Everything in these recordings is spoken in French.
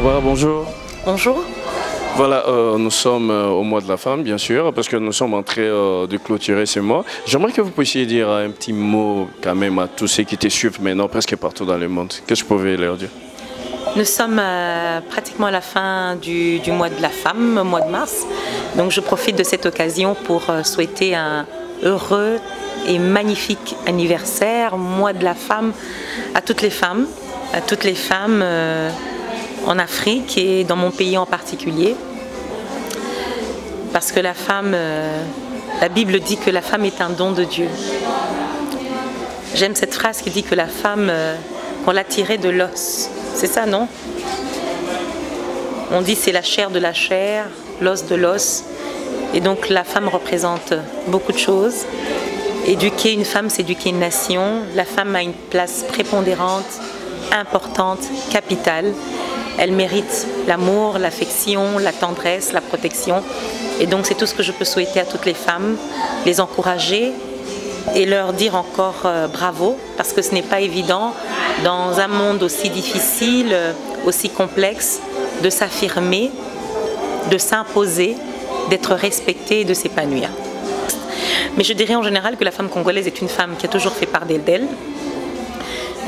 Barbara, bonjour. Bonjour. Voilà, nous sommes au mois de la femme, bien sûr, parce que nous sommes en train de clôturer ce mois. J'aimerais que vous puissiez dire un petit mot quand même à tous ceux qui te suivent maintenant presque partout dans le monde. Qu'est-ce que vous pouvez leur dire? Nous sommes pratiquement à la fin du mois de la femme, mois de mars. Donc je profite de cette occasion pour souhaiter un heureux et magnifique anniversaire, mois de la femme, à toutes les femmes en Afrique et dans mon pays en particulier. Parce que la femme, la Bible dit que la femme est un don de Dieu. J'aime cette phrase qui dit que la femme, qu'on l'a tirée de l'os. C'est ça, non? On dit c'est la chair de la chair, l'os de l'os. Et donc la femme représente beaucoup de choses. Éduquer une femme, c'est éduquer une nation. La femme a une place prépondérante, importante, capitale. Elle mérite l'amour, l'affection, la tendresse, la protection. Et donc c'est tout ce que je peux souhaiter à toutes les femmes, les encourager et leur dire encore bravo, parce que ce n'est pas évident dans un monde aussi difficile, aussi complexe, de s'affirmer, de s'imposer, d'être respectée et de s'épanouir. Mais je dirais en général que la femme congolaise est une femme qui a toujours fait part d'elle,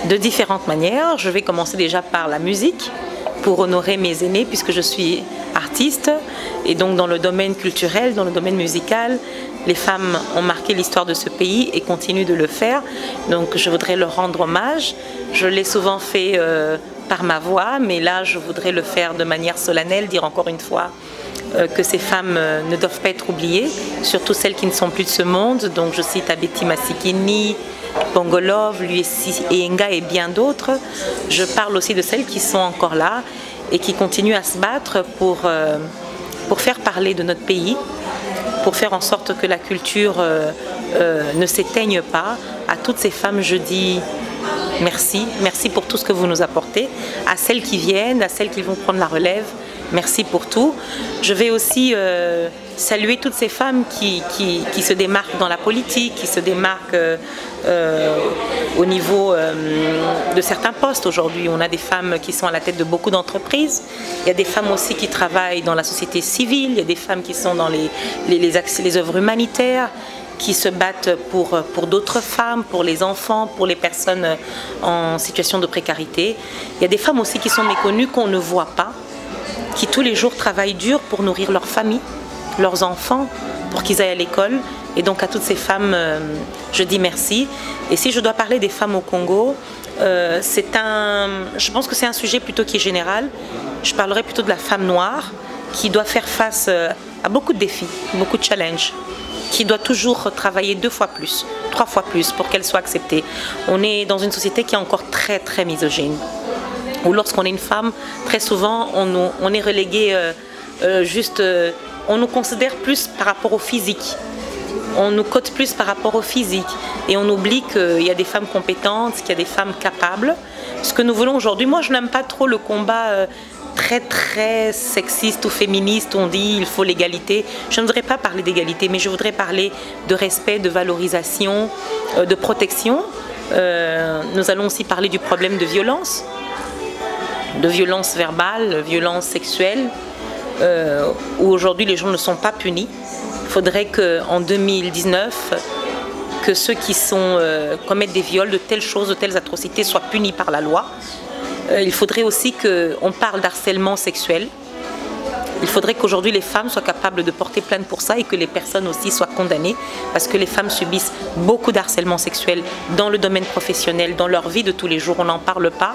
de différentes manières. Je vais commencer déjà par la musique, pour honorer mes aînés, puisque je suis artiste. Et donc dans le domaine culturel, dans le domaine musical, les femmes ont marqué l'histoire de ce pays et continuent de le faire. Donc je voudrais leur rendre hommage. Je l'ai souvent fait par ma voix, mais là je voudrais le faire de manière solennelle, dire encore une fois que ces femmes ne doivent pas être oubliées, surtout celles qui ne sont plus de ce monde. Donc je cite Abeti Masikini, Pongolov, Luesi Enga et bien d'autres. Je parle aussi de celles qui sont encore là et qui continuent à se battre pour faire parler de notre pays, pour faire en sorte que la culture ne s'éteigne pas. À toutes ces femmes, je dis merci. Merci pour tout ce que vous nous apportez. À celles qui viennent, à celles qui vont prendre la relève, merci pour tout. Je vais aussi saluer toutes ces femmes qui se démarquent dans la politique, qui se démarquent au niveau de certains postes. Aujourd'hui, on a des femmes qui sont à la tête de beaucoup d'entreprises. Il y a des femmes aussi qui travaillent dans la société civile. Il y a des femmes qui sont dans les œuvres humanitaires, qui se battent pour d'autres femmes, pour les enfants, pour les personnes en situation de précarité. Il y a des femmes aussi qui sont méconnues, qu'on ne voit pas, qui tous les jours travaillent dur pour nourrir leur famille, leurs enfants, pour qu'ils aillent à l'école. Et donc à toutes ces femmes, je dis merci. Et si je dois parler des femmes au Congo, je pense que c'est un sujet plutôt qui est général. Je parlerai plutôt de la femme noire qui doit faire face à beaucoup de défis, beaucoup de challenges, qui doit toujours travailler 2 fois plus, 3 fois plus pour qu'elle soit acceptée. On est dans une société qui est encore très très misogyne, où lorsqu'on est une femme, très souvent on est relégué on nous considère plus par rapport au physique. On nous cote plus par rapport au physique. Et on oublie qu'il y a des femmes compétentes, qu'il y a des femmes capables. Ce que nous voulons aujourd'hui, moi je n'aime pas trop le combat très très sexiste ou féministe, on dit il faut l'égalité. Je ne voudrais pas parler d'égalité, mais je voudrais parler de respect, de valorisation, de protection. Nous allons aussi parler du problème de violence verbale, violence sexuelle, où aujourd'hui les gens ne sont pas punis. Il faudrait qu'en 2019, que ceux qui commettent des viols, de telles choses, de telles atrocités soient punis par la loi. Il faudrait aussi qu'on parle d'harcèlement sexuel. Il faudrait qu'aujourd'hui les femmes soient capables de porter plainte pour ça et que les personnes aussi soient condamnées, parce que les femmes subissent beaucoup d'harcèlement sexuel dans le domaine professionnel, dans leur vie de tous les jours. On n'en parle pas.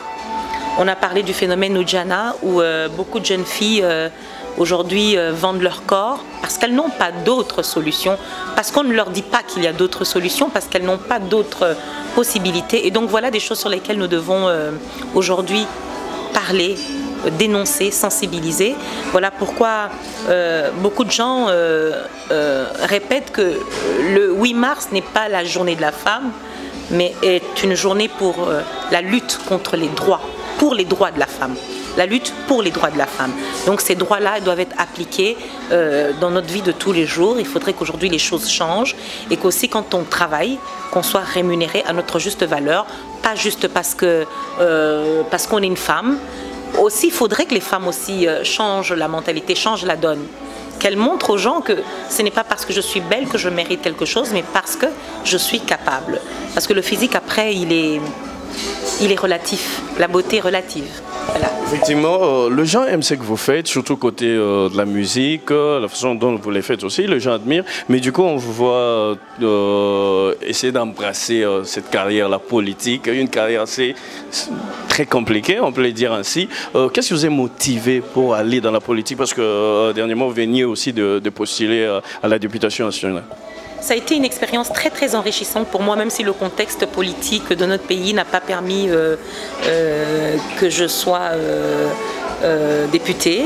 On a parlé du phénomène Ujana où beaucoup de jeunes filles aujourd'hui vendent leur corps parce qu'elles n'ont pas d'autres solutions, parce qu'on ne leur dit pas qu'il y a d'autres solutions, parce qu'elles n'ont pas d'autres possibilités. Et donc voilà des choses sur lesquelles nous devons aujourd'hui parler, dénoncer, sensibiliser. Voilà pourquoi beaucoup de gens répètent que le 8 mars n'est pas la journée de la femme, mais est une journée pour la lutte contre les droits, pour les droits de la femme. La lutte pour les droits de la femme. Donc ces droits-là doivent être appliqués dans notre vie de tous les jours. Il faudrait qu'aujourd'hui les choses changent et qu'aussi quand on travaille, qu'on soit rémunéré à notre juste valeur, pas juste parce qu'on est une femme. aussi, il faudrait que les femmes aussi changent la mentalité, changent la donne. Qu'elles montrent aux gens que ce n'est pas parce que je suis belle que je mérite quelque chose, mais parce que je suis capable. Parce que le physique, après, il est relatif. La beauté est relative. Voilà. Effectivement, les gens aiment ce que vous faites, surtout côté de la musique, la façon dont vous les faites aussi, les gens admirent. Mais du coup, on vous voit essayer d'embrasser cette carrière, la politique, une carrière assez très compliquée, on peut le dire ainsi. Qu'est-ce qui vous a motivé pour aller dans la politique? Parce que dernièrement, vous veniez aussi de postuler à la députation nationale. Ça a été une expérience très très enrichissante pour moi, même si le contexte politique de notre pays n'a pas permis que je sois députée.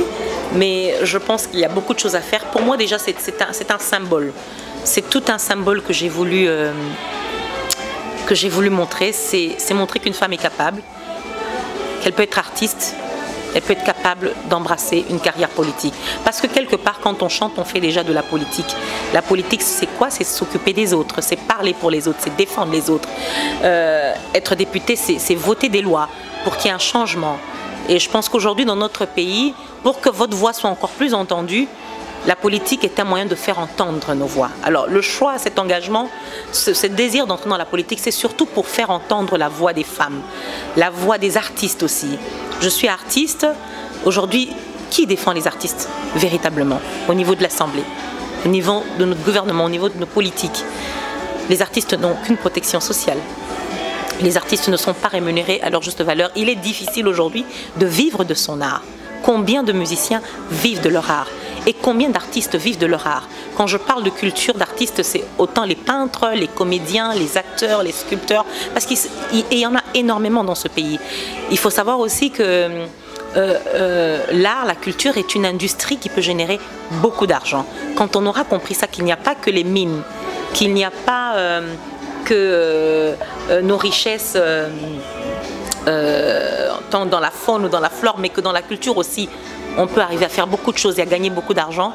Mais je pense qu'il y a beaucoup de choses à faire. Pour moi déjà c'est un symbole. C'est tout un symbole que j'ai voulu montrer. C'est montrer qu'une femme est capable, qu'elle peut être artiste. Elle peut être capable d'embrasser une carrière politique. Parce que quelque part, quand on chante, on fait déjà de la politique. La politique, c'est quoi? C'est s'occuper des autres, c'est parler pour les autres, c'est défendre les autres. Être député, c'est voter des lois pour qu'il y ait un changement. Et je pense qu'aujourd'hui, dans notre pays, pour que votre voix soit encore plus entendue, la politique est un moyen de faire entendre nos voix. Alors le choix, cet engagement, ce désir d'entrer dans la politique, c'est surtout pour faire entendre la voix des femmes, la voix des artistes aussi. Je suis artiste. Aujourd'hui, qui défend les artistes véritablement au niveau de l'Assemblée, au niveau de notre gouvernement, au niveau de nos politiques? Les artistes n'ont aucune protection sociale. Les artistes ne sont pas rémunérés à leur juste valeur. Il est difficile aujourd'hui de vivre de son art. Combien de musiciens vivent de leur art? Et combien d'artistes vivent de leur art? Quand je parle de culture d'artistes, c'est autant les peintres, les comédiens, les acteurs, les sculpteurs, parce qu'il y en a énormément dans ce pays. Il faut savoir aussi que l'art, la culture est une industrie qui peut générer beaucoup d'argent. Quand on aura compris ça, qu'il n'y a pas que les mines, qu'il n'y a pas que nos richesses tant dans la faune ou dans la flore, mais que dans la culture aussi, on peut arriver à faire beaucoup de choses et à gagner beaucoup d'argent.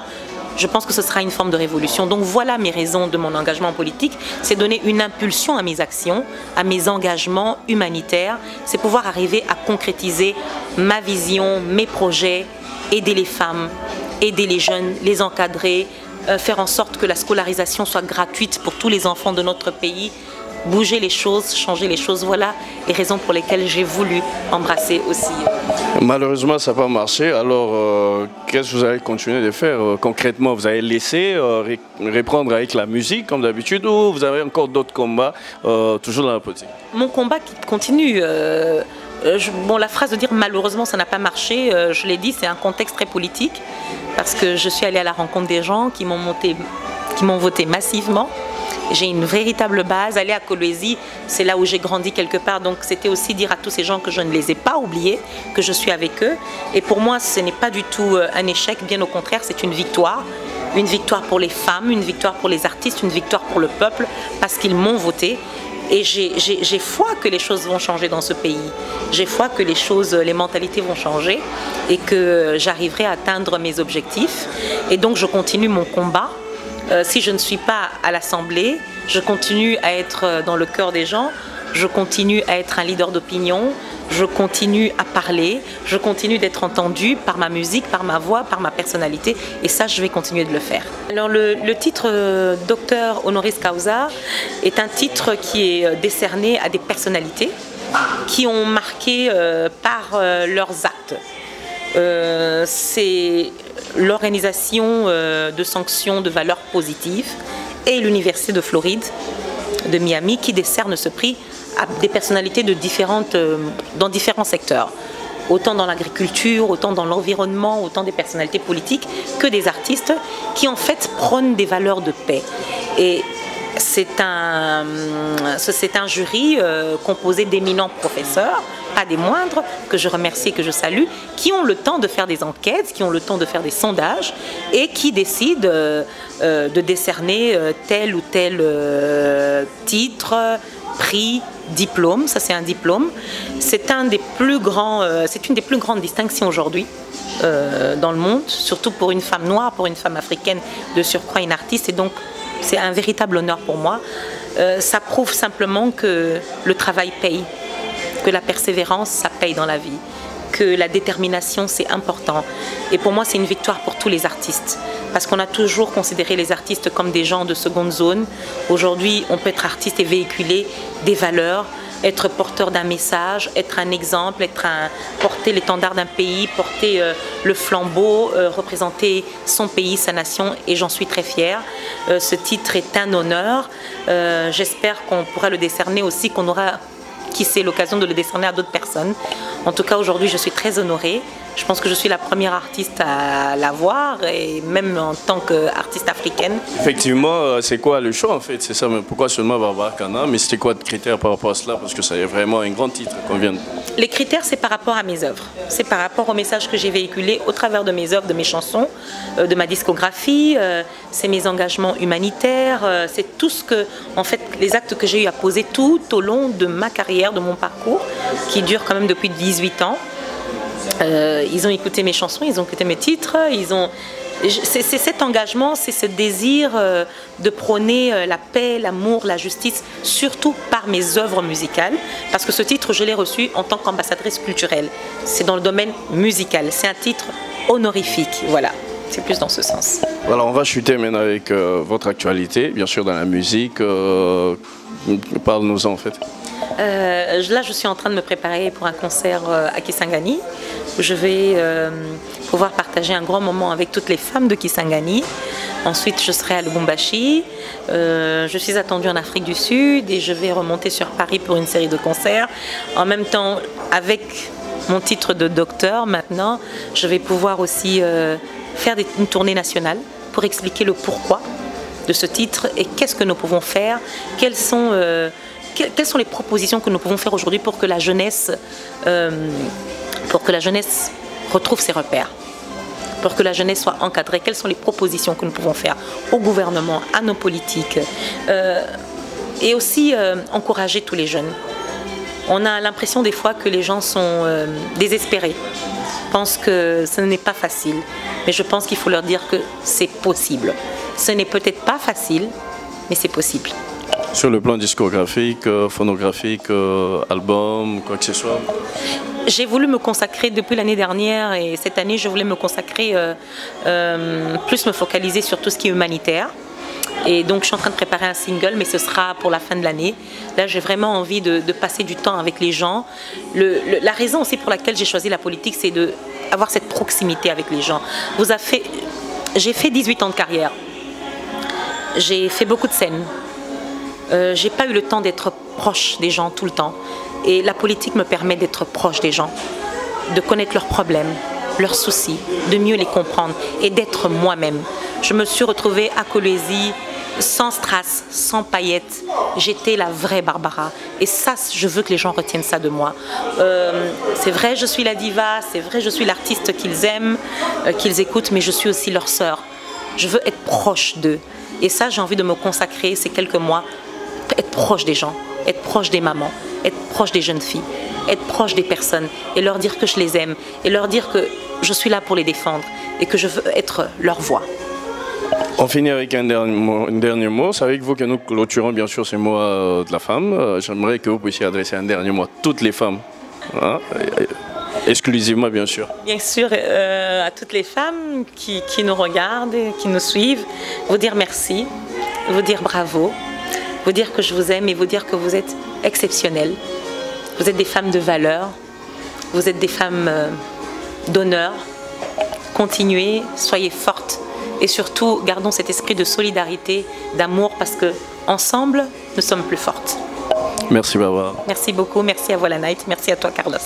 Je pense que ce sera une forme de révolution. Donc voilà mes raisons de mon engagement politique. C'est donner une impulsion à mes actions, à mes engagements humanitaires. C'est pouvoir arriver à concrétiser ma vision, mes projets, aider les femmes, aider les jeunes, les encadrer, faire en sorte que la scolarisation soit gratuite pour tous les enfants de notre pays. Bouger les choses, changer les choses, voilà les raisons pour lesquelles j'ai voulu embrasser aussi. Malheureusement, ça n'a pas marché. Alors, qu'est-ce que vous allez continuer de faire concrètement? Vous allez laisser reprendre avec la musique comme d'habitude ou vous avez encore d'autres combats toujours dans la politique? Mon combat qui continue. Bon, la phrase de dire malheureusement ça n'a pas marché, je l'ai dit, c'est un contexte très politique parce que je suis allée à la rencontre des gens qui m'ont voté massivement. J'ai une véritable base. Aller à Kolwezi, c'est là où j'ai grandi quelque part. Donc c'était aussi dire à tous ces gens que je ne les ai pas oubliés, que je suis avec eux. Et pour moi, ce n'est pas du tout un échec, bien au contraire, c'est une victoire. Une victoire pour les femmes, une victoire pour les artistes, une victoire pour le peuple, parce qu'ils m'ont voté. Et j'ai foi que les choses vont changer dans ce pays. J'ai foi que les mentalités vont changer et que j'arriverai à atteindre mes objectifs. Et donc je continue mon combat. Si je ne suis pas à l'Assemblée, je continue à être dans le cœur des gens, je continue à être un leader d'opinion, je continue à parler, je continue d'être entendue par ma musique, par ma voix, par ma personnalité, et ça, je vais continuer de le faire. Alors, le titre Docteur Honoris Causa est un titre qui est décerné à des personnalités qui ont marqué par leurs actes. C'est l'organisation de sanctions de valeurs positives et l'Université de Floride de Miami qui décerne ce prix à des personnalités dans différents secteurs, autant dans l'agriculture, autant dans l'environnement, autant des personnalités politiques que des artistes qui en fait prônent des valeurs de paix. Et c'est un jury composé d'éminents professeurs, pas des moindres, que je remercie et que je salue, qui ont le temps de faire des enquêtes, qui ont le temps de faire des sondages et qui décident de décerner tel ou tel titre, prix, diplôme. Ça, c'est un diplôme. C'est une des plus grandes distinctions aujourd'hui dans le monde, surtout pour une femme noire, pour une femme africaine, de surcroît une artiste. Et donc, c'est un véritable honneur pour moi. Ça prouve simplement que le travail paye, que la persévérance, ça paye dans la vie, que la détermination, c'est important. Et pour moi, c'est une victoire pour tous les artistes. Parce qu'on a toujours considéré les artistes comme des gens de seconde zone. Aujourd'hui, on peut être artiste et véhiculer des valeurs, être porteur d'un message, être un exemple, porter l'étendard d'un pays, porter le flambeau, représenter son pays, sa nation, et j'en suis très fière. Ce titre est un honneur. J'espère qu'on pourra le décerner aussi, qu'on aura, qui sait, l'occasion de le décerner à d'autres personnes. En tout cas, aujourd'hui, je suis très honorée. Je pense que je suis la première artiste à l'avoir, et même en tant qu'artiste africaine. Effectivement, c'est quoi le choix en fait? C'est ça, mais pourquoi seulement Barbara Kana? Mais c'était quoi le critère par rapport à cela? Parce que c'est vraiment un grand titre qu'on vient de... Les critères, c'est par rapport à mes œuvres. C'est par rapport au message que j'ai véhiculé au travers de mes œuvres, de mes chansons, de ma discographie. C'est mes engagements humanitaires. C'est tout ce que, en fait, les actes que j'ai eu à poser tout au long de ma carrière, de mon parcours, qui dure quand même depuis 18 ans. Ils ont écouté mes chansons, ils ont écouté mes titres, c'est cet engagement, c'est ce désir de prôner la paix, l'amour, la justice, surtout par mes œuvres musicales, parce que ce titre, je l'ai reçu en tant qu'ambassadrice culturelle. C'est dans le domaine musical, c'est un titre honorifique, voilà. C'est plus dans ce sens. Voilà, on va chuter maintenant avec votre actualité, bien sûr dans la musique. Parle-nous-en en fait. Là, je suis en train de me préparer pour un concert à Kisangani, où je vais pouvoir partager un grand moment avec toutes les femmes de Kisangani. Ensuite, je serai à Lubumbashi. Je suis attendue en Afrique du Sud et je vais remonter sur Paris pour une série de concerts. En même temps, avec mon titre de docteur, maintenant, je vais pouvoir aussi faire une tournée nationale pour expliquer le pourquoi de ce titre et qu'est-ce que nous pouvons faire, quelles sont les propositions que nous pouvons faire aujourd'hui pour que la jeunesse retrouve ses repères, pour que la jeunesse soit encadrée. Quelles sont les propositions que nous pouvons faire au gouvernement, à nos politiques, et aussi encourager tous les jeunes. On a l'impression des fois que les gens sont désespérés, pensent que ce n'est pas facile, mais je pense qu'il faut leur dire que c'est possible. Ce n'est peut-être pas facile, mais c'est possible. Sur le plan discographique, phonographique, album, quoi que ce soit? J'ai voulu me consacrer depuis l'année dernière et cette année, je voulais me consacrer, plus me focaliser sur tout ce qui est humanitaire. Et donc, je suis en train de préparer un single, mais ce sera pour la fin de l'année. Là, j'ai vraiment envie de passer du temps avec les gens. La raison aussi pour laquelle j'ai choisi la politique, c'est d'avoir cette proximité avec les gens. J'ai fait 18 ans de carrière. J'ai fait beaucoup de scènes. J'ai pas eu le temps d'être proche des gens tout le temps. Et la politique me permet d'être proche des gens, de connaître leurs problèmes, leurs soucis, de mieux les comprendre et d'être moi-même. Je me suis retrouvée à Kolwezi sans strass, sans paillettes. J'étais la vraie Barbara. Et ça, je veux que les gens retiennent ça de moi. C'est vrai, je suis la diva, c'est vrai, je suis l'artiste qu'ils aiment, qu'ils écoutent, mais je suis aussi leur sœur. Je veux être proche d'eux. Et ça, j'ai envie de me consacrer ces quelques mois, être proche des gens, être proche des mamans, être proche des jeunes filles, être proche des personnes et leur dire que je les aime et leur dire que je suis là pour les défendre et que je veux être leur voix. On finit avec un dernier mot. C'est avec vous que nous clôturons bien sûr ce mois de la femme. J'aimerais que vous puissiez adresser un dernier mot à toutes les femmes, hein, exclusivement bien sûr. Bien sûr, à toutes les femmes qui nous regardent, qui nous suivent, vous dire merci, vous dire bravo, vous dire que je vous aime et vous dire que vous êtes exceptionnelles. Vous êtes des femmes de valeur, vous êtes des femmes d'honneur. Continuez, soyez fortes et surtout gardons cet esprit de solidarité, d'amour parce que ensemble nous sommes plus fortes. Merci Barbara. Merci beaucoup, merci à Voilà Night, merci à toi Carlos.